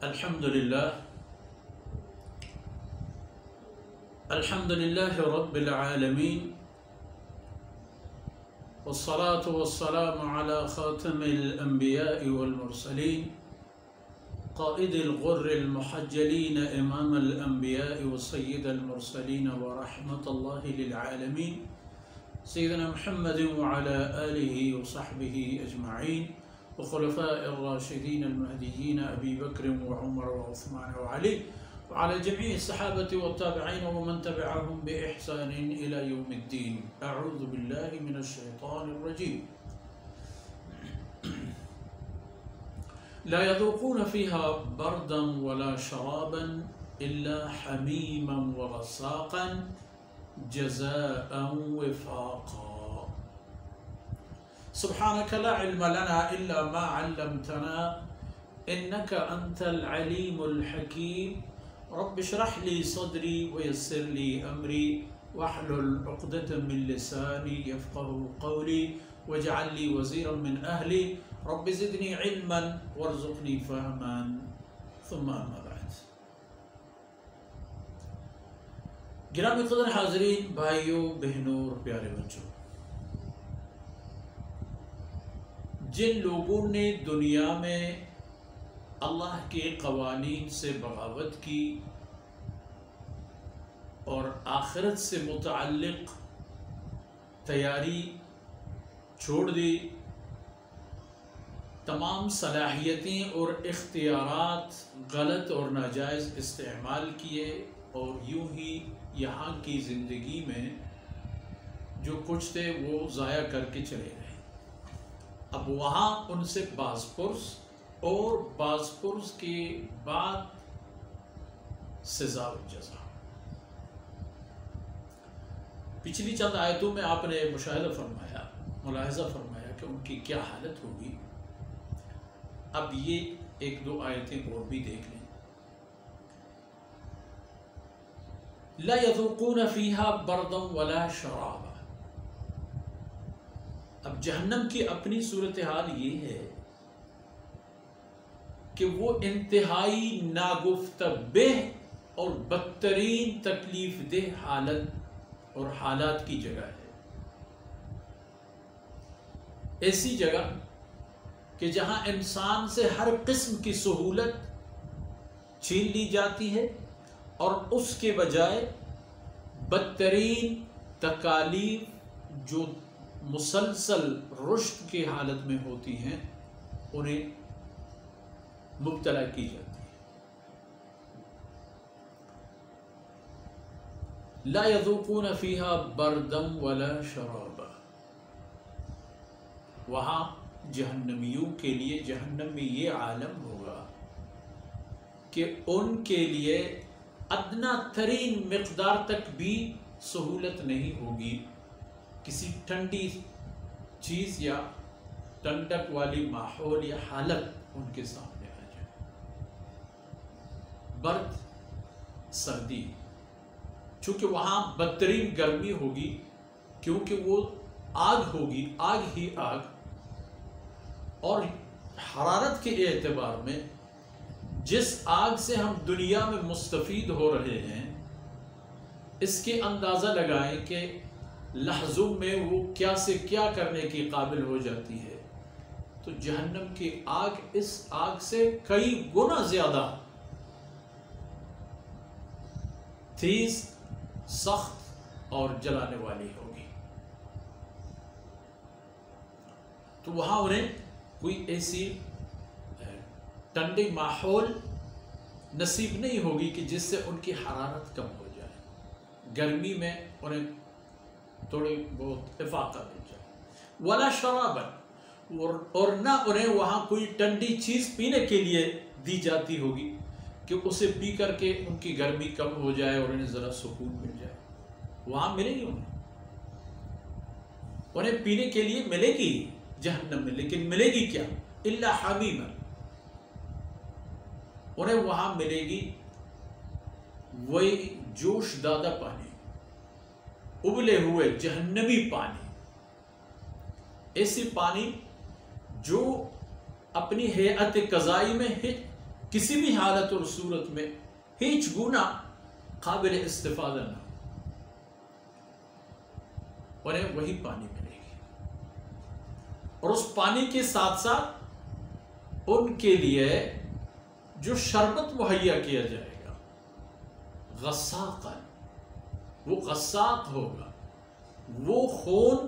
الحمد لله رب العالمين، والصلاة والسلام على خاتم الأنبياء والمرسلين، قائد الغر المحجلين، إمام الأنبياء وسيد المرسلين، ورحمة الله للعالمين، سيدنا محمد وعلى آله وصحبه أجمعين، وخلفاء الراشدين المهديين أبي بكر وعمر وعثمان وعلي، وعلى جميع الصحابة والتابعين ومن تبعهم بإحسان إلى يوم الدين. أعوذ بالله من الشيطان الرجيم. لا يذوقون فيها بردا ولا شرابا إلا حميما وغساقا جزاء وفاقا. سبحانك لا علم لنا إلا ما علمتنا إنك أنت العليم الحكيم. رب اشرح لي صدري ويسر لي أمري واحلل عقدة من لساني يفقه قولي واجعل لي وزيرا من أهلي رب زدني علما وارزقني فهما. ثم أما بعد. گرامی قدر حاضرین، بھائیوں، بہنوں اور پیارے بچوں، جن لوگوں نے دنیا میں اللہ کے قوانین سے بغاوت کی اور آخرت سے متعلق تیاری چھوڑ دی، تمام صلاحیتیں اور اختیارات غلط اور ناجائز استعمال کیے اور یوں ہی یہاں کی زندگی میں جو کچھ تھے وہ ضائع کر کے چلے گئے. اب وہاں ان سے باز پرس اور باز پرس کے بعد سزا و جزا. پچھلی چند آیتوں میں آپ نے ملاحظہ فرمایا کہ ان کی کیا حالت ہوگی. اب یہ ایک دو آیتیں اور بھی دیکھ لیں. لا يذوقون فيها بردا ولا شرابا. اب جہنم کی اپنی صورتحال یہ ہے کہ وہ انتہائی ناگفتگو اور بدترین تکلیف دہ حالت اور حالات کی جگہ ہے. ایسی جگہ کہ جہاں انسان سے ہر قسم کی سہولت چھین لی جاتی ہے اور اس کے بجائے بدترین تکالیف جو مسلسل رشد کی حالت میں ہوتی ہیں انہیں مبتلا کی جاتی ہے. لا يذوقون فيها بردا ولا شرابا. وہاں جہنمیوں کے لیے جہنم میں یہ عالم ہوگا کہ ان کے لیے ادنا ترین مقدار تک بھی سہولت نہیں ہوگی. کسی ٹھنڈی چیز یا ٹھنڈک والی ماحول یا حالت ان کے سامنے آ جائے. برد، سردی، چونکہ وہاں بدترین گرمی ہوگی کیونکہ وہ آگ ہوگی، آگ ہی آگ. اور حرارت کے اعتبار میں جس آگ سے ہم دنیا میں مستفید ہو رہے ہیں اس کے اندازہ لگائیں کہ لحظوں میں وہ کیا سے کیا کرنے کی قابل ہو جاتی ہے. تو جہنم کی آگ اس آگ سے کئی گنا زیادہ تیز، سخت اور جلانے والی ہوگی. تو وہاں انہیں کوئی ایسی ٹھنڈی ماحول نصیب نہیں ہوگی کہ جس سے ان کی حرارت کم ہو جائے. گرمی میں انہیں تھوڑی بہت افاقہ مل جائے. ولا شرابا، اور نہ انہیں وہاں کوئی ٹھنڈی چیز پینے کے لیے دی جاتی ہوگی کہ اسے پی کر کے ان کی گرمی کم ہو جائے اور انہیں ذرا سکون مل جائے. وہاں ملے گی انہیں پینے کے لیے ملے گی جہنم میں، لیکن ملے گی کیا؟ الا حمیما. انہیں وہاں ملے گی وہی جوش دادا پانی، ابلے ہوئے جہنمی پانی. ایسی پانی جو اپنی ہیئت قضائی میں کسی بھی حالت اور صورت میں ہیچ گنا قابل استفادہ نہ ہو، انہیں وہی پانی ملے گی، اور اس پانی کے ساتھ ساتھ ان کے لیے جو شربت مہیا کیا جائے گا غساقا، وہ غساق ہوگا، وہ خون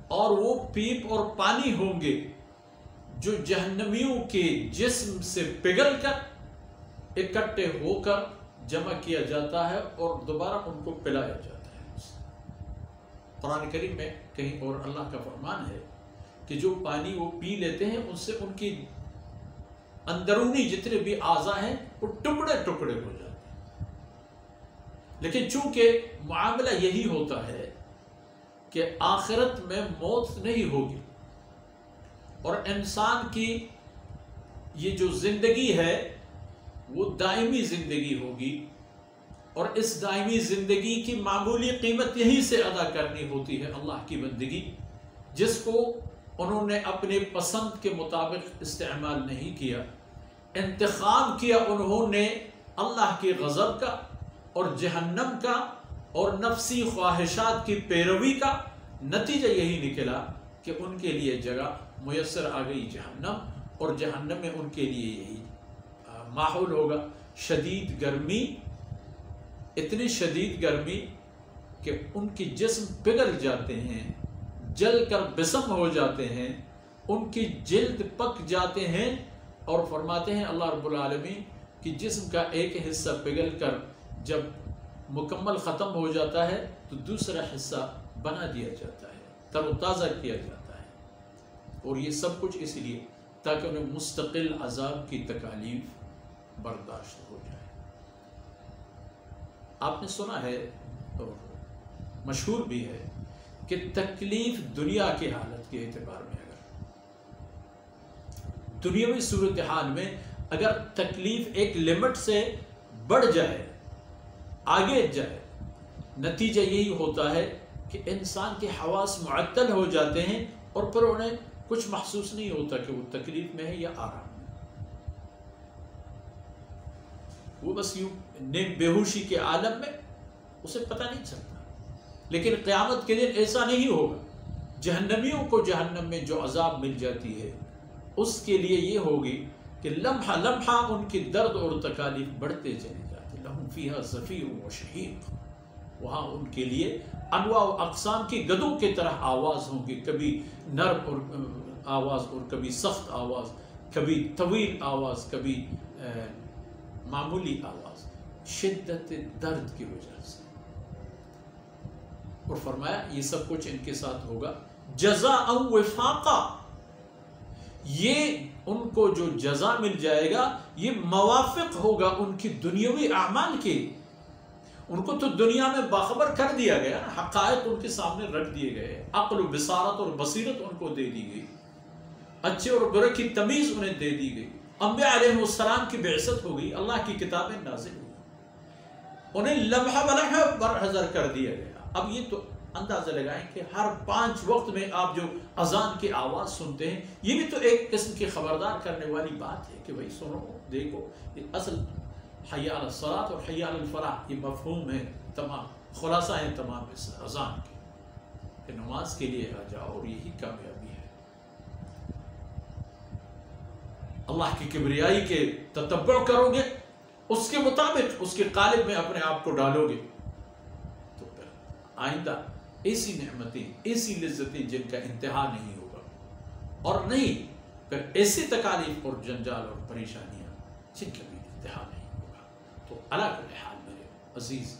اور وہ پیپ اور پانی ہوں گے جو جہنمیوں کے جسم سے پگھل کر اکٹھے ہو کر جمع کیا جاتا ہے اور دوبارہ ان کو پلایا جاتا ہے۔ قرآن کریم میں کہیں اور اللہ کا فرمان ہے کہ جو پانی وہ پی لیتے ہیں ان سے ان کی اندرونی جتنے بھی اعضاء ہیں وہ ٹکڑے ٹکڑے ہو جاتے ہیں، لیکن چونکہ معاملہ یہی ہوتا ہے کہ آخرت میں موت نہیں ہوگی، اور انسان کی یہ جو زندگی ہے وہ دائمی زندگی ہوگی، اور اس دائمی زندگی کی معمولی قیمت یہیں سے ادا کرنی ہوتی ہے اللہ کی بندگی، جس کو انہوں نے اپنے پسند کے مطابق استعمال نہیں کیا، انتخاب کیا انہوں نے اللہ کے غضب کا اور جہنم کا اور نفسی خواہشات کی پیروی کا، نتیجہ یہی نکلا کہ ان کے لیے جگہ میسر آ گئی جہنم، اور جہنم میں ان کے لیے یہی ماحول ہوگا، شدید گرمی، اتنی شدید گرمی کہ ان کی جسم پگھل جاتے ہیں، جل کر بسم ہو جاتے ہیں، ان کی جلد پک جاتے ہیں، اور فرماتے ہیں اللہ رب العالمین کہ جسم کا ایک حصہ پگھل کر جب مکمل ختم ہو جاتا ہے تو دوسرا حصہ بنا دیا جاتا ہے، تر و تازہ کیا جاتا ہے، اور یہ سب کچھ اس لیے تاکہ انہیں مستقل عذاب کی تکالیف برداشت ہو جائے۔ آپ نے سنا ہے اور مشہور بھی ہے کہ تکلیف دنیا کی حالت کے اعتبار میں، اگر دنیاوی صورتحال میں اگر تکلیف ایک لمٹ سے بڑھ جائے، آگے جائے، نتیجہ یہی ہوتا ہے کہ انسان کے حواس معطل ہو جاتے ہیں اور پھر انہیں کچھ محسوس نہیں ہوتا کہ وہ تکلیف میں ہے یا آرام میں، وہ بس یوں نیم بےہوشی کے عالم میں، اسے پتہ نہیں چلتا۔ لیکن قیامت کے دن ایسا نہیں ہوگا، جہنمیوں کو جہنم میں جو عذاب مل جاتی ہے اس کے لیے یہ ہوگی کہ لمحہ لمحہ ان کی درد اور تکالیف بڑھتے چلے جاتے، لہم فیہا زفیر و شہیق، وہاں ان کے لیے انواع و اقسام کی گدوں کی طرح آواز ہوں گی، کبھی نرم اور آواز اور کبھی سخت آواز، کبھی طویل آواز، کبھی معمولی آواز، شدت درد کی وجہ سے۔ اور فرمایا یہ سب کچھ ان کے ساتھ ہوگا جزاء وفاقا، یہ ان کو جو جزا مل جائے گا یہ موافق ہوگا ان کی دنیاوی اعمال کے، ان کو تو دنیا میں باخبر کر دیا گیا، حقائق ان کے سامنے رکھ دیے گئے، عقل و بصارت اور بصیرت ان کو دے دی گئی، اچھے اور برے کی تمیز انہیں دے دی گئی، انبیاء علیہ السلام کی بعثت ہو گئی، اللہ کی کتابیں نازل ہوئی، انہیں لمحہ بلمحہ برحضر کر دیا گیا۔ اب یہ تو اندازہ لگائیں کہ ہر 5 وقت میں آپ جو اذان کی آواز سنتے ہیں، یہ بھی تو ایک قسم کی خبردار کرنے والی بات ہے کہ بھائی سنو، دیکھو، یہ اصل حی علی الصلاۃ اور حی علی الفلاح، یہ مفہوم ہے، تمام خلاصہ ہے تمام اس اذان کے، کہ نماز کے لیے آ جاؤ، اور یہی کامیابی ہے۔ اللہ کی کبریائی کے تتبع کرو گے، اس کے مطابق اس کے قالب میں اپنے آپ کو ڈالو گے، تو پھر آئندہ ایسی نعمتیں، ایسی لذتیں جن کا انتہا نہیں ہوگا، اور نہیں پھر ایسی تکالیف اور جنجال اور پریشانیاں جن کا بھی انتہا نہیں ہوگا۔ تو علی کل حال میرے عزیز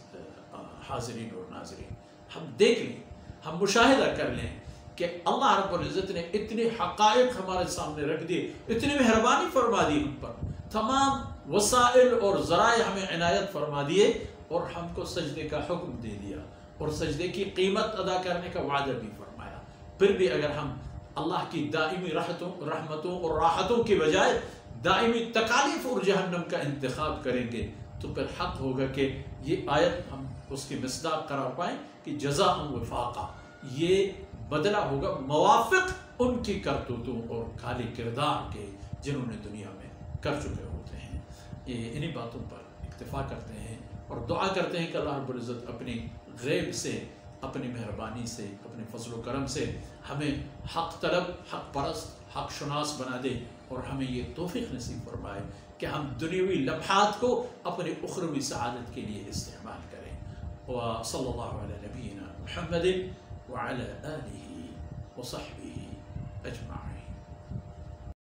حاضرین اور ناظرین، ہم دیکھ لیں، ہم مشاہدہ کر لیں کہ اللہ رب العزت نے اتنے حقائق ہمارے سامنے رکھ دیے، اتنی مہربانی فرما دی ہم پر، تمام وسائل اور ذرائع ہمیں عنایت فرما دیے، اور ہم کو سجدے کا حکم دے دیا، اور سجدے کی قیمت ادا کرنے کا وعدہ بھی فرمایا۔ پھر بھی اگر ہم اللہ کی دائمی رحمتوں اور راحتوں کے بجائے دائمی تکالیف اور جہنم کا انتخاب کریں گے تو پھر حق ہوگا کہ یہ آیت ہم اس کی مصداق قرار پائیں کہ جزاء وفاقا، یہ بدلہ ہوگا موافق ان کی کرتوتوں اور کالے کردار کے جنہوں نے دنیا میں کر چکے ہوتے ہیں۔ انہی باتوں پر اکتفا کرتے ہیں اور دعا کرتے ہیں کہ اللہ رب العزت اپنی غیب سے، اپنی مہربانی سے، اپنے فضل و کرم سے ہمیں حق طلب، حق پرست، حق شناس بنا دے اور ہمیں یہ توفیق نصیب فرمائے کہ ہم دنیاوی لمحات کو اپنے اخروی سعادت کے لیے استعمال کریں۔ وصلی اللہ علی نبینا محمد وعلی آلہ وصحبہ اجمعین۔